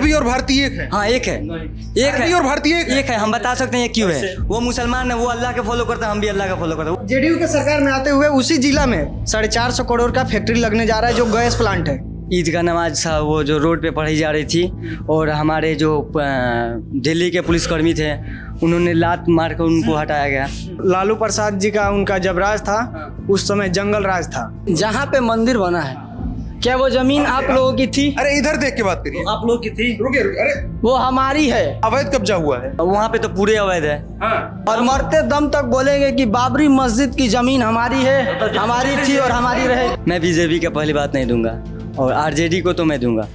अरबी और भारतीय एक है? हाँ एक है, एक अरबी है और भारतीय एक है। हम बता सकते हैं ये क्यों है। वो मुसलमान है, वो अल्लाह के फॉलो करता है, हम भी अल्लाह का फॉलो करते हैं। जेडीयू के सरकार में आते हुए उसी जिला में 450 करोड़ का फैक्ट्री लगने जा रहा है जो गैस प्लांट है। ईद का नमाज था वो जो रोड पे पढ़ी जा रही थी, और हमारे जो दिल्ली के पुलिसकर्मी थे उन्होंने लात मार कर उनको हटाया गया। लालू प्रसाद जी का उनका जब राज था उस समय जंगल राज था। जहाँ पे मंदिर बना है, क्या वो जमीन आप लोगों की थी? अरे इधर देख के बात करिए। आप लोग की थी? रुकिए रुकिए, अरे वो हमारी है। अवैध कब्जा हुआ है। वहाँ पे तो पूरे अवैध है। हाँ। और मरते दम तक बोलेंगे कि बाबरी मस्जिद की जमीन हमारी है, हमारी थी और हमारी रहे। मैं बीजेपी का पहली बात नहीं दूंगा, और आरजेडी को तो मैं दूंगा।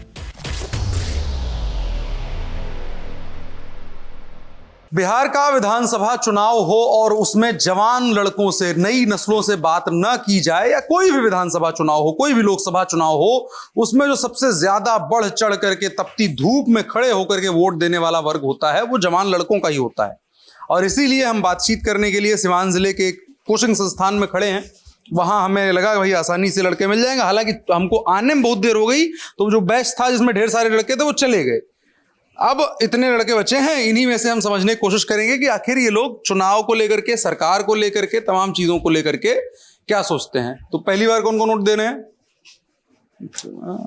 बिहार का विधानसभा चुनाव हो और उसमें जवान लड़कों से, नई नस्लों से बात न की जाए, या कोई भी विधानसभा चुनाव हो, कोई भी लोकसभा चुनाव हो, उसमें जो सबसे ज्यादा बढ़ चढ़ करके तपती धूप में खड़े होकर के वोट देने वाला वर्ग होता है वो जवान लड़कों का ही होता है। और इसीलिए हम बातचीत करने के लिए सिवान जिले के एक कोचिंग संस्थान में खड़े हैं। वहां हमें लगा भाई आसानी से लड़के मिल जाएंगे, हालांकि हमको आने में बहुत देर हो गई, तो जो बैच था जिसमें ढेर सारे लड़के थे वो चले गए। अब इतने लड़के बचे हैं, इन्हीं में से हम समझने की कोशिश करेंगे कि आखिर ये लोग चुनाव को लेकर के, सरकार को लेकर के, तमाम चीजों को लेकर के क्या सोचते हैं। तो पहली बार कौन कौन वोट दे रहे हैं?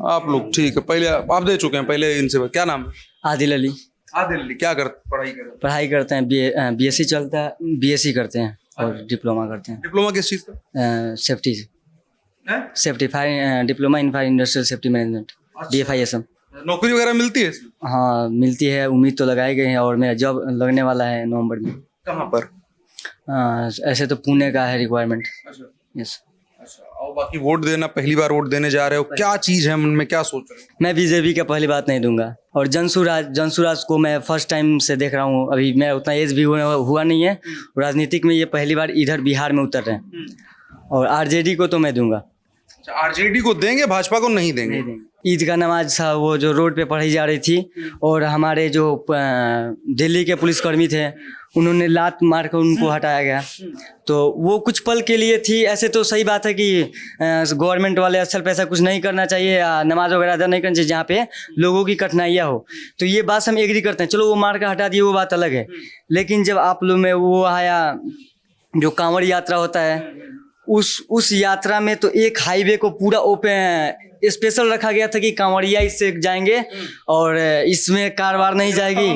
आप लोग, ठीक है, पहले आप दे चुके हैं। पहले इनसे क्या नाम है? आदिल अली। आदिल अली, क्या करते, पढ़ाई करते हैं, बीएससी चलता है, बीएससी करते हैं और डिप्लोमा करते हैं। डिप्लोमा किस चीज का? सेफ्टी से, safety fire, diploma in fire industrial safety management, DFISM। नौकरी वगैरह मिलती है? हाँ मिलती है, उम्मीद तो लगाई गई है, और मेरा जॉब लगने वाला है नवंबर में। कहाँ पर? ऐसे तो पुणे का है रिक्वायरमेंट। यस। अच्छा, और बाकी वोट देना, पहली बार वोट देने जा रहे हो, क्या चीज है मन में, क्या सोच रहे हो? मैं बीजेपी का पहली बात नहीं दूंगा, और जनसुराज को मैं फर्स्ट टाइम से देख रहा हूँ। अभी मैं उतना एज भी हुआ नहीं है, राजनीतिक में ये पहली बार इधर बिहार में उतर रहे हैं। और आरजेडी को तो मैं दूंगा। आरजेडी को देंगे, भाजपा को नहीं देंगे? ईद का नमाज था वो जो रोड पे पढ़ी जा रही थी, और हमारे जो दिल्ली के पुलिसकर्मी थे उन्होंने लात मार कर उनको हटाया गया। तो वो कुछ पल के लिए थी। ऐसे तो सही बात है कि गवर्नमेंट वाले असल पैसा कुछ नहीं करना चाहिए, नमाज वगैरह अदा नहीं करना चाहिए जहाँ पे लोगों की कठिनाइयाँ हो। तो ये बात हम एग्री करते हैं, चलो वो मार कर हटा दिए, वो बात अलग है। लेकिन जब आप लोग में वो आया, जो कांवड़ यात्रा होता है, उस यात्रा में तो एक हाईवे को पूरा ओपन स्पेशल रखा गया था कि कांवड़िया इससे जाएंगे और इसमें कारवार नहीं जाएगी।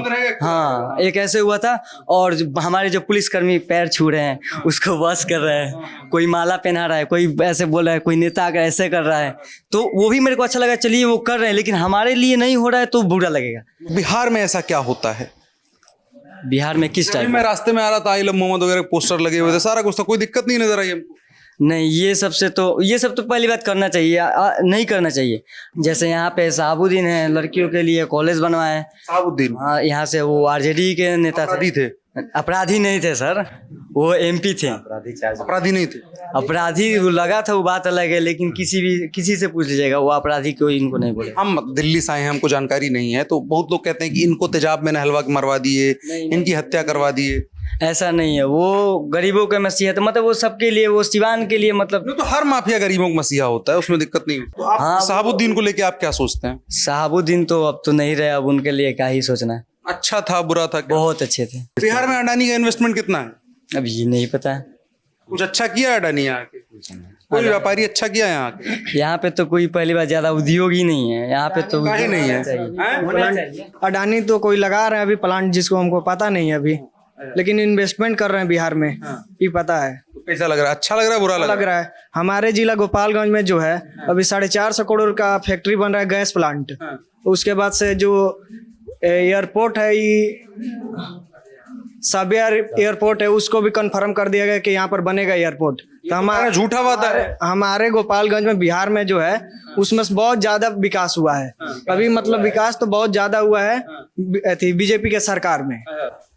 हाँ, एक ऐसे हुआ था। और हमारे जो पुलिसकर्मी पैर छू रहे हैं, उसको वॉश कर रहे हैं, कोई माला पहना रहा है, कोई ऐसे बोल रहा है, कोई नेता आकर ऐसे कर रहा है, तो वो भी मेरे को अच्छा लगा, चलिए वो कर रहे हैं। लेकिन हमारे लिए नहीं हो रहा है तो बुरा लगेगा। बिहार में ऐसा क्या होता है? बिहार में किस टाइप? मैं रास्ते में आ रहा था, आई लव मोहम्मद वगैरह पोस्टर लगे हुए थे, सारा कुछ था, कोई दिक्कत नहीं नजर आई हमको। नहीं, ये सब तो पहली बात करना चाहिए, नहीं करना चाहिए। जैसे यहाँ पे साहबुद्दीन है, लड़कियों के लिए कॉलेज बनवा है। साहबुद्दीन? हाँ, यहाँ से वो आरजेडी के नेता थे। अपराधी नहीं थे सर, वो MP थे। अपराधी नहीं थे? अपराधी लगा था, वो बात अलग है। लेकिन किसी से पूछ लीजिएगा, वो अपराधी कोई इनको नहीं बोले। हम दिल्ली से आए हैं, हमको जानकारी नहीं है, तो बहुत लोग कहते हैं कि इनको तेजाब में नहलवा के मरवा दिए, इनकी हत्या करवा दिए। ऐसा नहीं है, वो गरीबों के मसीहा, मतलब वो सबके लिए, वो सिवान के लिए, मतलब तो हर माफिया गरीबों का मसीहा होता है, उसमें दिक्कत नहीं। तो आप हाँ, साहबुद्दीन को लेके आप क्या सोचते हैं? साहबुद्दीन तो अब तो नहीं रहे, अब उनके लिए क्या ही सोचना है। अच्छा था, बुरा था? बहुत अच्छे थे। बिहार में अडानी का इन्वेस्टमेंट कितना है? अब ये नहीं पता है। कुछ अच्छा किया अडानी यहाँ के? कोई व्यापारी अच्छा किया यहाँ के? यहाँ पे तो कोई पहली बार ज्यादा उद्योग ही नहीं है यहाँ पे, तो काहे नहीं है? अडानी तो कोई लगा रहे हैं अभी प्लांट, जिसको हमको पता नहीं है अभी, लेकिन इन्वेस्टमेंट कर रहे हैं बिहार में, ये पता है। तो कैसा लग रहा है? अच्छा लग रहा है, बुरा लग रहा है? हमारे जिला गोपालगंज में जो है अभी 450 करोड़ का फैक्ट्री बन रहा है, गैस प्लांट। उसके बाद से जो एयरपोर्ट है, ये साबिया एयरपोर्ट है, उसको भी कंफर्म कर दिया गया कि यहाँ पर बनेगा एयरपोर्ट। तो हमारा झूठा वादा है। हमारे गोपालगंज में, बिहार में जो है, उसमें बहुत ज्यादा विकास हुआ है अभी, मतलब विकास तो बहुत ज्यादा हुआ है बीजेपी के सरकार में।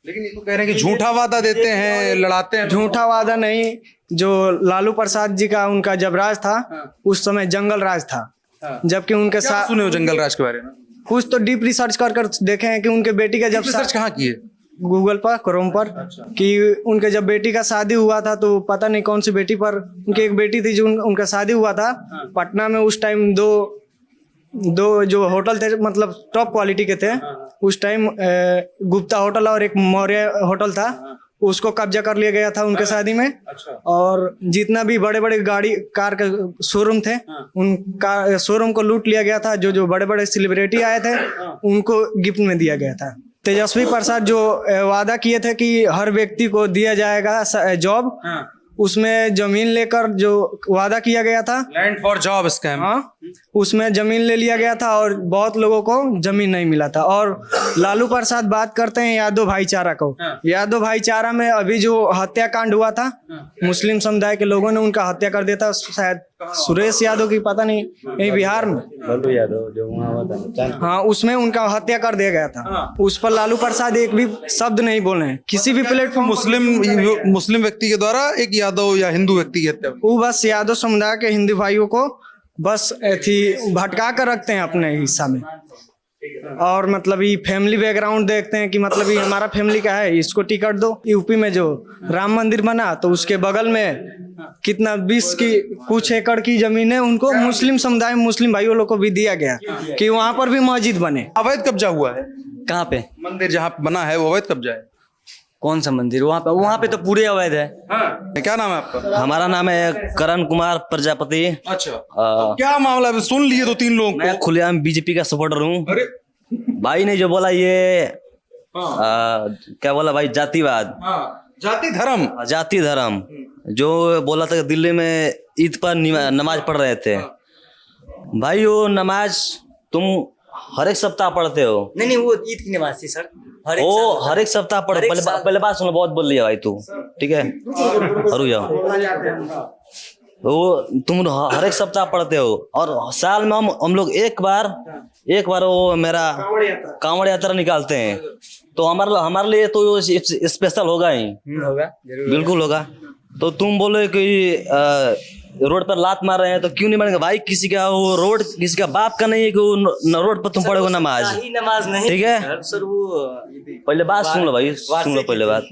लेकिन ये तो कह रहे हैं कि झूठा वादा देते हैं, लड़ाते हैं। झूठा वादा नहीं, जो लालू प्रसाद जी का उनका जब राज था उस समय जंगल राज था। जबकि उनके साथ सुने हो जंगल राज के बारे में? कुछ तो डीप रिसर्च कर देखे हैं कि उनके बेटी का जब रिसर्च कहाँ की है? गूगल पर, क्रोम पर। कि उनके जब बेटी का शादी हुआ था, तो पता नहीं कौन सी बेटी पर, उनकी एक बेटी थी जो उनका शादी हुआ था पटना में। उस टाइम 2 दो जो होटल थे मतलब टॉप क्वालिटी के थे उस टाइम, गुप्ता होटल और एक मौर्य होटल था, उसको कब्जा कर लिया गया था उनके शादी में। और जितना भी बड़े बड़े गाड़ी कार का शोरूम थे उन कार शोरूम को लूट लिया गया था। जो जो बड़े बड़े सेलिब्रिटी आए थे उनको गिफ्ट में दिया गया था। तेजस्वी प्रसाद जो वादा किए थे कि हर व्यक्ति को दिया जाएगा जॉब, उसमें जमीन लेकर जो वादा किया गया था, लैंड फॉर जॉब स्कैम, हाँ, उसमें जमीन ले लिया गया था और बहुत लोगों को जमीन नहीं मिला था। और लालू प्रसाद बात करते हैं यादव भाईचारा को, यादव भाईचारा में अभी जो हत्याकांड हुआ था, मुस्लिम समुदाय के लोगों ने उनका हत्या कर दिया था, शायद सुरेश यादव की, पता नहीं, यही बिहार में, लालू यादव जो वहाँ हुआ था, हाँ, उसमें उनका हत्या कर दिया गया था। उस पर लालू प्रसाद एक भी शब्द नहीं बोले हैं किसी भी प्लेटफॉर्म। मुस्लिम व्यक्ति के द्वारा एक यादव या हिंदू व्यक्ति की हत्या, वो बस यादव समुदाय के हिंदू भाइयों को बस थी भटका कर रखते हैं अपने हिस्सा में। और मतलब ये फैमिली बैकग्राउंड देखते हैं कि मतलब ये हमारा फैमिली का है, इसको टिकट दो। यूपी में जो राम मंदिर बना तो उसके बगल में कितना 20 की कुछ एकड़ की जमीन है, उनको मुस्लिम समुदाय मुस्लिम भाइयों लोग को भी दिया गया कि वहां पर भी मस्जिद बने। अवैध कब्जा हुआ है कहाँ पे? मंदिर जहाँ पे बना है वो अवैध कब्जा है। कौन सा मंदिर? वहाँ पे तो पूरे अवैध है। क्या नाम है आपका? हमारा नाम है करण कुमार प्रजापति। अच्छा, क्या मामला है? सुन लिए 2-3 लोग मैं खुलेआम बीजेपी का सपोर्टर हूँ। अरे भाई ने जो बोला ये क्या बोला भाई, जातिवाद, जाति धर्म, जाति धर्म, जो बोला था कि दिल्ली में ईद पर नमाज पढ़ रहे थे। भाई वो नमाज तुम हर एक सप्ताह पढ़ते हो। नहीं, वो ईद की नमाज थी सर। वो हर एक सप्ताह पढ़, पहले बात सुनो, बहुत बोल लिया भाई तू, ठीक है, रुक जाओ। वो तुम हर एक सप्ताह पढ़ते हो और साल में हम लोग एक बार वो मेरा कांवड़ यात्रा निकालते हैं, तो हमारे लिए तो स्पेशल होगा ही, होगा, बिल्कुल होगा। तो तुम बोले कि रोड पर लात मार रहे हैं तो क्यों नहीं मारेंगे भाई? किसी का वो रोड किसी का बाप का नहीं है कि वो रोड पर तुम पढ़ोगे नमाज, ठीक है सर। वो पहले बात सुन लो भाई, सुन लो पहले बात।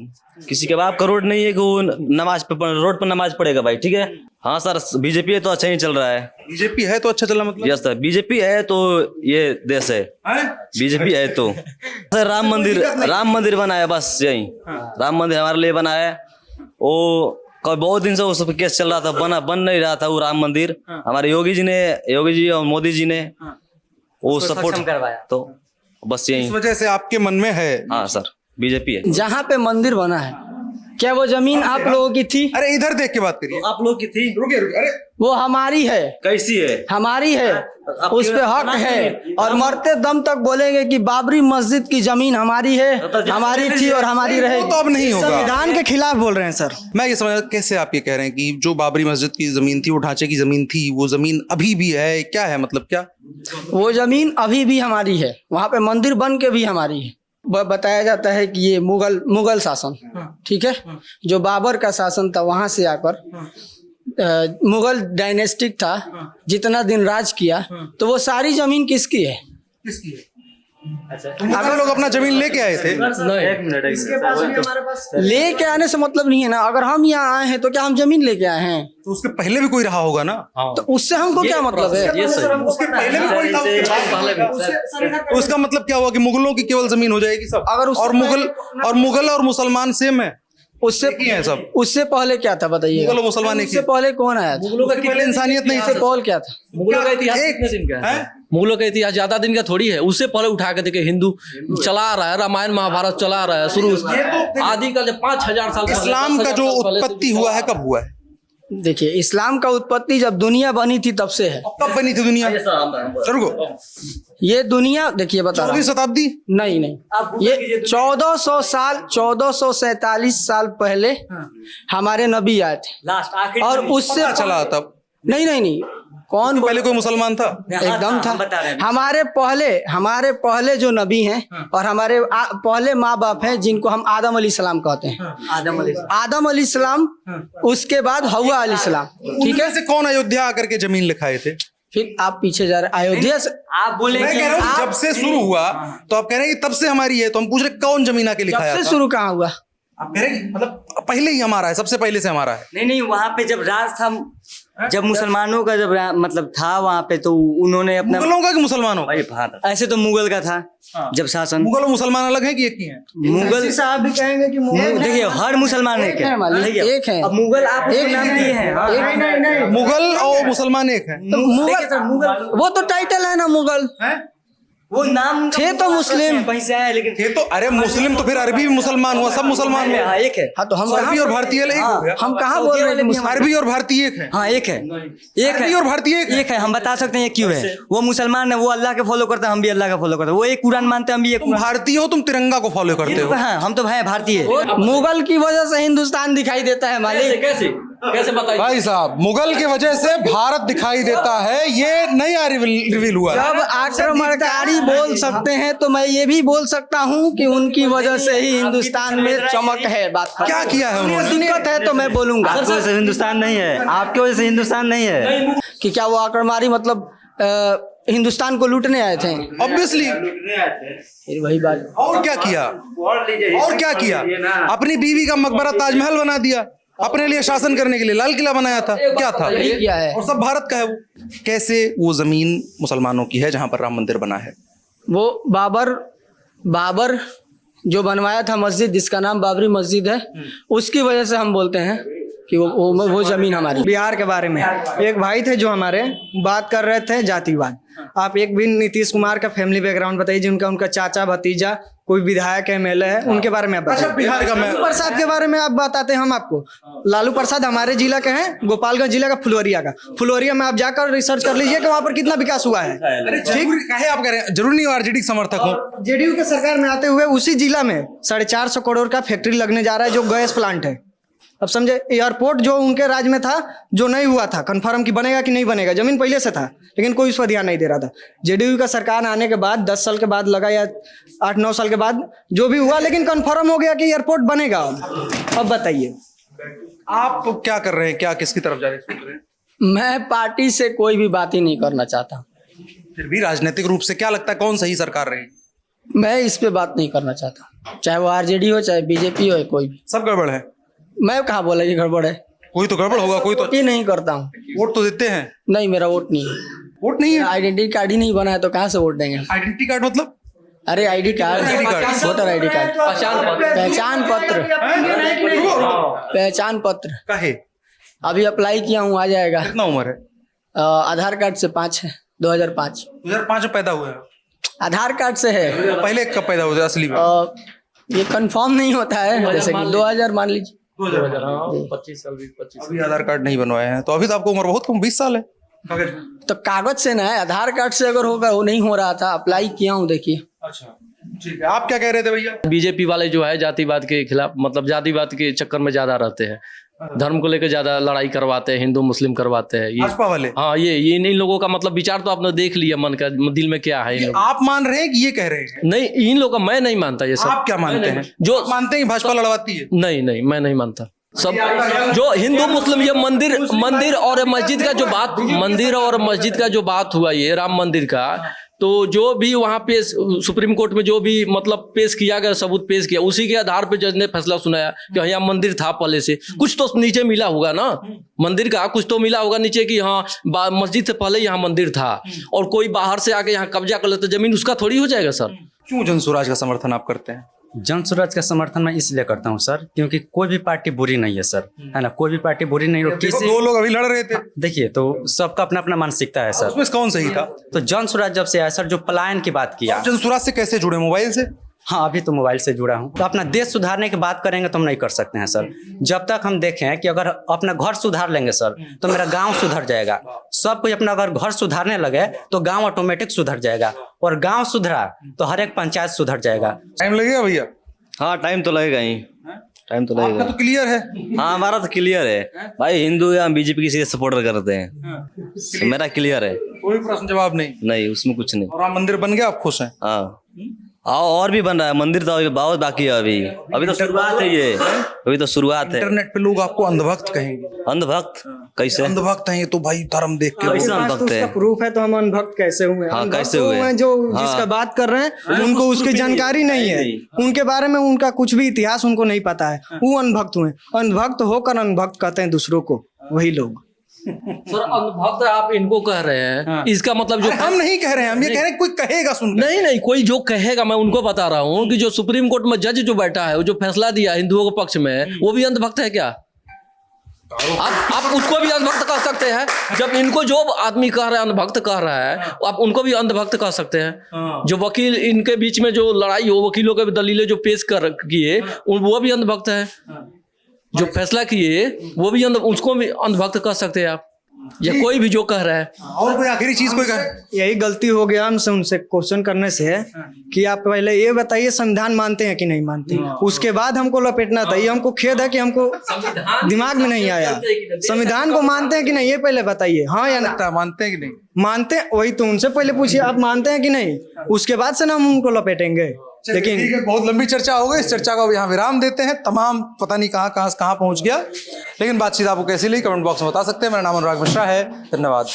किसी के बाप का रोड नहीं है कि वो नमाज पे रोड पर नमाज पढ़ेगा भाई, ठीक है। हाँ सर, बीजेपी है तो अच्छा ही चल रहा है। बीजेपी है तो अच्छा चला, मतलब यस सर, बीजेपी है तो ये देश है, बीजेपी है तो। सर राम मंदिर बनाया, बस यही राम मंदिर हमारे लिए बनाया। वो बहुत दिन से उस पर केस चल रहा था, बन नहीं रहा था वो राम मंदिर। हमारे योगी जी और मोदी जी ने वो सपोर्ट करवाया, तो बस यही इस वजह से आपके मन में है। हाँ सर, बीजेपी है। जहाँ पे मंदिर बना है, क्या वो जमीन आप लोगों की थी? अरे इधर देख के बात करिए। आप लोग की थी? रुके, अरे वो हमारी है। कैसी है? हमारी है, उस पे हक है, और मरते दम तक बोलेंगे कि बाबरी मस्जिद की जमीन हमारी है, हमारी थी और हमारी रहेगी। वो तो अब नहीं होगा। संविधान के खिलाफ बोल रहे हैं सर। मैं ये समझ, कैसे आप ये कह रहे हैं कि जो बाबरी मस्जिद की जमीन थी, वो ढांचे की जमीन थी, वो जमीन अभी भी है? क्या है मतलब, क्या वो जमीन अभी भी हमारी है, वहां पे मंदिर बन के भी हमारी है। बताया जाता है कि ये मुगल शासन, ठीक है, जो बाबर का शासन था, वहां से आकर मुगल डायनेस्टिक था, जितना दिन राज किया, तो वो सारी जमीन किसकी है? अगर लोग अपना जमीन लेके आए थे, लेके आने से मतलब नहीं है ना। अगर हम यहाँ आए हैं तो क्या हम जमीन लेके आए हैं? तो उसके पहले भी कोई रहा होगा ना। तो उससे हमको क्या मतलब है? उसके पहले भी कोई था, उसका मतलब क्या हुआ कि मुगलों की केवल जमीन हो जाएगी सब? अगर मुगल और मुसलमान सेम है, उससे सब। उससे पहले क्या था बताइए? मुगल और मुसलमान एक ही उससे पहले कौन आया था? मुगलों का पहले इंसानियत नहीं उससे पहले क्या था? मुगलों का इतिहास कितने दिन का है? मुगलों का इतिहास ज्यादा दिन का थोड़ी है। उससे पहले उठा के देखे, हिंदू चला रहा है, रामायण महाभारत चला रहा है शुरू आदिकाल, 5000 साल। इस्लाम का जो उत्पत्ति हुआ है कब हुआ है? देखिए, इस्लाम का उत्पत्ति जब दुनिया बनी थी तब से है। कब बनी थी दुनिया? रुको, ये दुनिया देखिए बता रहा हूं। 14वीं शताब्दी? नहीं, ये 1447 साल पहले हमारे नबी आए थे, और उससे चला तब? नहीं, कौन पहले कोई मुसलमान था? एकदम था। हमारे पहले जो नबी हैं और हमारे पहले माँ बाप हैं, जिनको हम आदम अलैहिस्सलाम कहते हैं, आदम अलैहिस्सलाम, उसके बाद हव्वा अलैहिस्सलाम, ठीक है। से कौन अयोध्या आकर के जमीन लिखाए थे? फिर आप पीछे जा रहे, अयोध्या से आप बोले मैं कह रहा हूँ जब से शुरू हुआ, तो आप कह रहे हैं कि तब से हमारी है, तो हम पूछ रहे कौन जमीन आके लिखाया से था? शुरू कहाँ हुआ? आप कह रहे हैं मतलब पहले ही हमारा है, सबसे पहले से हमारा है। नहीं, वहाँ पे जब राज था, जब मुसलमानों का जब मतलब था वहाँ पे, तो उन्होंने अपना, मुगलों का कि मुसलमानों? ऐसे तो मुगल का था जब शासन। मुगल और मुसलमान अलग है कि एक ही है? मुगल साहब भी कहेंगे कि देखिए हर मुसलमान एक है, एक है। अब मुगल आप उसको नाम दिए हैं। नहीं, मुगल और मुसलमान एक है। मुगल वो तो टाइटल है ना मुगल, वो नाम थे तो मुस्लिम। वहीं से आए, लेकिन थे तो, अरे मुस्लिम तो फिर अरबी भी मुसलमान हुआ, सब मुसलमान हुआ। हाँ एक है। हाँ तो हम अरबी और भारतीय एक हो गया। हम कहाँ बोल रहे हैं कि अरबी और भारतीय एक है। हाँ एक है, एक अरबी है और भारतीय एक है। एक है। हम बता सकते हैं ये क्यों है। वो मुसलमान है, वो अल्लाह के फॉलो करता है, हम भी अल्लाह का फॉलो करते हैं। वो एक कुरान मानते हैं, हम भी एक तुम भारतीय हो, तुम तिरंगा को फॉलो करते हो। हाँ, हम तो भाई भारतीय। मुगल की वजह से हिंदुस्तान दिखाई देता है मालिक। कैसे बताइए भाई साहब, मुगल की वजह से भारत दिखाई देता है, ये नया रिवील हुआ। जब आक्रमणकारी बोल सकते हैं तो मैं ये भी बोल सकता हूँ कि उनकी वजह से ही हिंदुस्तान में चमक है। बात क्या किया है उन्होंने? दिक्कत है तो मैं बोलूंगा आपकी वजह से हिंदुस्तान नहीं है, आपकी वजह से हिंदुस्तान नहीं है। कि क्या वो आक्रमणकारी मतलब हिंदुस्तान को लूटने आए थे? ऑब्वियसली। फिर वही बात। और क्या किया? और क्या किया? अपनी बीवी का मकबरा ताजमहल बना दिया, अपने लिए शासन करने के लिए लाल किला बनाया था। क्या था? यही किया है। और सब भारत का है। वो कैसे वो जमीन मुसलमानों की है जहां पर राम मंदिर बना है? वो बाबर जो बनवाया था मस्जिद, जिसका नाम बाबरी मस्जिद है, उसकी वजह से हम बोलते हैं कि वो जमीन हमारी। बिहार के बारे में एक भाई थे जो हमारे बात कर रहे थे जातिवाद। आप एक भी नीतीश कुमार का फैमिली बैकग्राउंड बताइए, जिनका उनका चाचा भतीजा कोई विधायक एमएलए है, उनके बारे में आप बताइए। बिहार का लालू प्रसाद के बारे में आप बताते हैं हम आपको। लालू प्रसाद हमारे जिला के हैं, गोपालगंज जिला का फुलवरिया का। फुलवरिया में आप जाकर रिसर्च कर लीजिए कि वहाँ पर कितना विकास हुआ है। ठीक है, आप कह रहे हैं जरूरी नहीं आरजेडी समर्थक हो। जेडीयू के सरकार में आते हुए उसी जिला में 450 करोड़ का फैक्ट्री लगने जा रहा है, जो गैस प्लांट है। अब समझे, एयरपोर्ट जो उनके राज में था, जो नहीं हुआ था कंफर्म कि बनेगा कि नहीं बनेगा, जमीन पहले से था लेकिन कोई उस पर ध्यान नहीं दे रहा था। जेडीयू का सरकार आने के बाद 10 साल के बाद लगा, या 8-9 साल के बाद जो भी हुआ, लेकिन कंफर्म हो गया कि एयरपोर्ट बनेगा। अब बताइए आप क्या कर रहे हैं? क्या किसकी तरफ जा रहे हैं? मैं पार्टी से कोई भी बात ही नहीं करना चाहता। फिर भी राजनीतिक रूप से क्या लगता है कौन सही सरकार रहेगी? मैं इस पे बात नहीं करना चाहता, चाहे वो आरजेडी हो चाहे बीजेपी हो, कोई भी। सब गड़बड़ है। मैं कहाँ बोला ये गड़बड़ है? कोई तो गड़बड़ होगा, कोई तो। वोट ही नहीं करता हूँ। वोट तो देते हैं। नहीं, मेरा वोट नहीं है। वोट नहीं है? आइडेंटिटी कार्ड ही नहीं बना है तो कहाँ से वोट देंगे? आइडेंटिटी कार्ड मतलब? अरे ID card, voter ID card, पहचान पत्र काहे? अभी अप्लाई किया हूँ, आ जाएगा। कितना उम्र है? आधार कार्ड से 5 है, 2005। 2005 में पैदा हुए हैं? आधार कार्ड से है। पहले कब पैदा हुए थे असली में? ये कंफर्म नहीं होता है, जैसे कि 2000 मान लीजिए। 25 अभी आधार कार्ड नहीं बनवाए हैं तो अभी तो आपको उम्र बहुत कम, 20 साल है। तो कागज से ना है, आधार कार्ड से अगर होगा, वो नहीं हो रहा था, अप्लाई किया हूँ, देखिए। अच्छा ठीक है, आप क्या कह रहे थे भैया? बीजेपी वाले जो है जातिवाद के खिलाफ, मतलब जातिवाद के चक्कर में ज्यादा रहते हैं, धर्म को लेकर ज्यादा लड़ाई करवाते हैं, हिंदू मुस्लिम करवाते हैं। ये भाजपा वाले? हाँ, ये इन लोगों का मतलब विचार तो आपने देख लिया, मन का दिल में क्या है इन लोगों आप मान रहे हैं कि ये कह रहे हैं? नहीं, इन लोगों का मैं नहीं मानता ये सब। आप क्या मानते हैं? जो आप मानते हैं भाजपा लड़वाती है? नहीं, मैं नहीं मानता। सब जो हिंदू मुस्लिम, ये मंदिर और मस्जिद का जो बात, मंदिर और मस्जिद का जो बात हुआ, ये राम मंदिर का, तो जो भी वहाँ पे सुप्रीम कोर्ट में जो भी मतलब पेश किया गया, सबूत पेश किया, उसी के आधार पे जज ने फैसला सुनाया कि यहाँ मंदिर था पहले से। कुछ तो नीचे मिला होगा ना, मंदिर का कुछ तो मिला होगा नीचे कि हाँ मस्जिद से पहले यहाँ मंदिर था, और कोई बाहर से आके यहाँ कब्जा कर लेता जमीन, उसका थोड़ी हो जाएगा सर। क्यों जनसुराज का समर्थन आप करते हैं? जनसुराज का समर्थन मैं इसलिए करता हूँ सर, क्योंकि कोई भी पार्टी बुरी नहीं है सर, है ना। कोई भी पार्टी बुरी नहीं हो। किसी दो लोग अभी लड़ रहे थे, देखिए, तो सबका अपना अपना मानसिकता है सर। उसमें कौन सही था? तो जनसुराज जब से आया सर, जो पलायन की बात किया। जनसुराज से कैसे जुड़े? मोबाइल से? हाँ, अभी तो मोबाइल से जुड़ा हूँ। तो अपना देश सुधारने की बात करेंगे तो हम नहीं कर सकते हैं सर, जब तक हम देखें कि अगर अपना घर सुधार लेंगे सर तो मेरा गांव सुधर जाएगा। सब कोई अपना अगर घर सुधारने लगे तो गांव ऑटोमेटिक सुधर जाएगा, और गांव सुधरा तो हर एक पंचायत सुधर जाएगा। टाइम लगेगा भैया? हाँ, टाइम तो लगेगा ही, टाइम तो लगेगा। आपका तो क्लियर है। हाँ, हमारा तो क्लियर है भाई, हिंदू या बीजेपी किसी सपोर्टर करते हैं, मेरा क्लियर है। कोई प्रश्न जवाब नहीं? नहीं, उसमें कुछ नहीं। और राम मंदिर बन गया, आप खुश हैं? हाँ, और भी बन रहा है, मंदिर तो अभी बहुत बाकी है। अभी अभी तो शुरुआत है, ये अभी तो शुरुआत है। इंटरनेट पे लोग आपको अंधभक्त कहेंगे। अंधभक्त कैसे? अंधभक्त हैं ये तो भाई धर्म देख के। कैसे तो अंधभक्त उसका है? प्रूफ है तो हम अनभक्त कैसे हुए? हाँ, अनभक्त कैसे वो हुए? हैं जो हाँ। जिसका बात कर रहे हैं उनको उसकी जानकारी नहीं है, उनके बारे में उनका कुछ भी इतिहास उनको नहीं पता है, वो अनभक्त हुए। अनभक्त होकर अनभक्त कहते हैं दूसरों को वही लोग। सर अंधभक्त आप इनको कह रहे हैं, इसका मतलब जो हम नहीं कह रहे हैं, हम ये कह रहे हैं कोई कहेगा सुन। नहीं नहीं, कोई जो कहेगा, मैं उनको बता रहा हूँ कि जो सुप्रीम कोर्ट में जज जो बैठा है, वो जो फैसला दिया हिंदुओं के पक्ष में, वो भी अंधभक्त है क्या? आप उसको भी अंधभक्त कह सकते हैं। जब इनको जो आदमी कह रहा है अंधभक्त कह रहा है, आप उनको भी अंधभक्त कह सकते हैं। जो वकील इनके बीच में जो लड़ाई हो, वकीलों के दलीलें जो पेश कर किए, वो भी अंधभक्त है। जो फैसला किए वो भी उसको भी अंधभक्त कह सकते हैं आप, या कोई भी जो कह रहा है। और कोई आखिरी चीज कोई कहे? यही गलती हो गया हमसे उनसे क्वेश्चन करने से कि आप पहले ये बताइए संविधान मानते हैं कि नहीं मानते, उसके बाद हमको लपेटना था। ये हमको खेद है कि हमको दिमाग में नहीं आया। संविधान को मानते हैं कि नहीं ये पहले बताइए, हाँ या ना। मानते हैं कि नहीं? मानते हैं, वही तो उनसे पहले पूछिए आप मानते हैं कि नहीं, उसके बाद से ना हम उनको लपेटेंगे। लेकिन ठीक है, बहुत लंबी चर्चा हो गई। इस चर्चा को यहाँ विराम देते हैं। तमाम पता नहीं कहाँ पहुंच गया, लेकिन बातचीत आपको कैसी लगी कमेंट बॉक्स में बता सकते हैं। मेरा नाम अनुराग मिश्रा है, धन्यवाद।